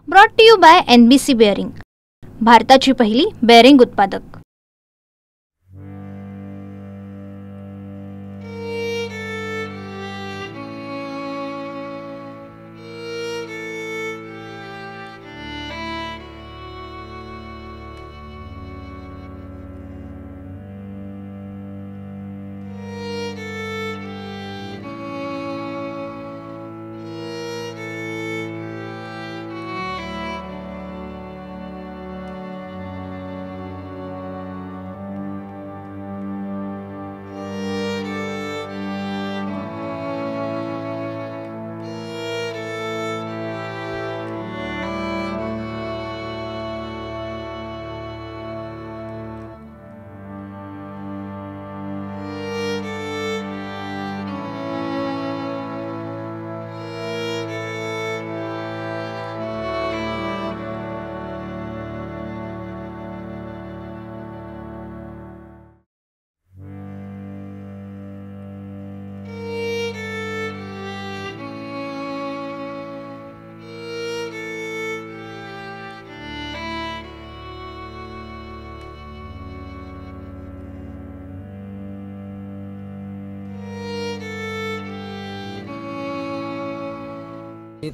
Brought to you by NBC bearing, भारताची पहिली bearing उत्पादक।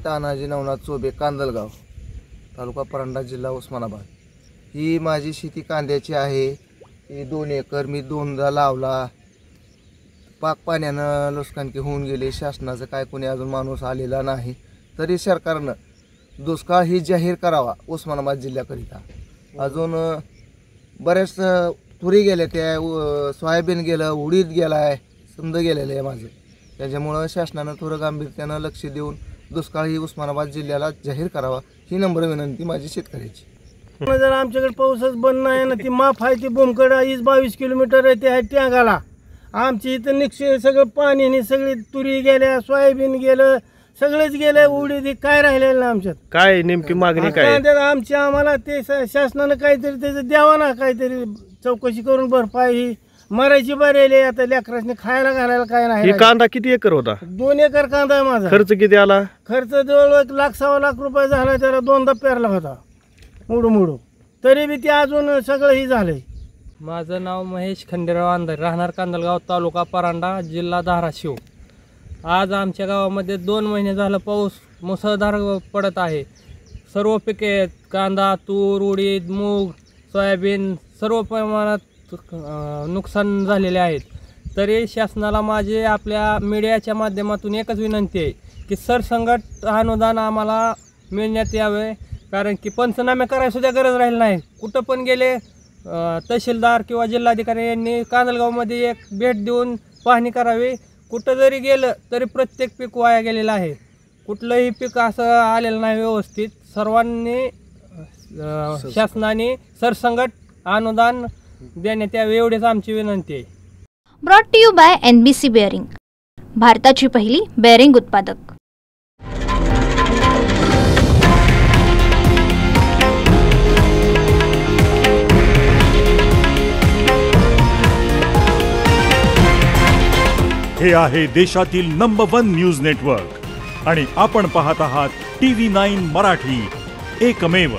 तानाजी नवनाथ चोबे, कांदलगाव, तालुका परांडा, जिल्हा उस्मानाबाद। ही माझी शेती कांद्याची आहे। ही 2 एकर मी 2दा लावला। पाक पाण्यानं नुकसानकी होऊन गेले। शासनाचं काय कोणी अजून माणूस आलेला नाही, तरी सरकारनं दुष्काळ ही जाहीर करावा उस्मानाबाद जिल्ह्याकरिता। अजून बरेच तुरी गेल्या, त्या सोयाबीन गेलं, उडीद गेलाय, समजा गेलेलं आहे माझं। त्याच्यामुळं शासनानं थोडं गांभीर्यानं लक्ष देऊन दुष्काळ ही उस्मानाबाद जिल्ह्याला जाहीर करावा, ही नम्र विनंती माझी शेतकऱ्याची। जर आमच्याकडे पाऊसच बंद नाही ना, ती माफ आहे ती बोमकडा 22 किलोमीटर आहे, ते आहे टँगाला। आमची इथं निक्षे सगळं पाणी, सगळी तुरी गेल्या, सोयाबीन गेलं, सगळंच गेलं, उडीद काय राहिलेलं ना आमच्यात। काय नेमकी मागणी काय आमची? आम्हाला ते शासनानं काहीतरी त्याचं द्यावं ना, काहीतरी चौकशी करून भरपाई। ही मरायची बरेली आता, लेकरांनी खायला घालायला काय नाही। कांदा किती एकर होता? 2 एकर कांदा आहे माझा। खर्च किती आला? खर्च जवळ 1 लाख 1.25 लाख रुपये झाला। त्याला 2दा पेरला होता मुडू, तरी बी ते अजून सगळं ही झालंय। माझं नाव महेश खंडेराव अंधारे, राहणार कांदलगाव, तालुका परांडा, जिल्हा धाराशिव। आज आमच्या गावामध्ये 2 महिने झालं पाऊस मुसळधार पडत आहे। सर्व पिके, कांदा, तूर, उडीद, मूग, सोयाबीन सर्व प्रमाणात नुकसान झालेले आहेत। तरी शासनाला माझे आपल्या मीडियाच्या माध्यमातून एकच विनंती आहे की सरसंगट अनुदान आम्हाला मिळण्यात यावे, कारण की पंचनामे करायला सुद्धा गरज राहील नाही। कुठं पण गेले तहसीलदार किंवा जिल्हाधिकारी यांनी कांदलगावमध्ये एक भेट देऊन पाहणी करावी। कुठं जरी गेलं तरी प्रत्येक पीक वाया गेलेलं आहे, कुठलंही पीक असं आलेलं नाही व्यवस्थित। सर्वांनी शासनाने सरसंगट अनुदान देण्यात यावे, एवढीच आमची विनंती आहे। Brought to you by NBC bearing, भारताची पहिली बेअरिंग उत्पादक। हे आहे देशातील नंबर 1 न्यूज नेटवर्क आणि आपण पाहत आहात TV9 मराठी, एकमेव।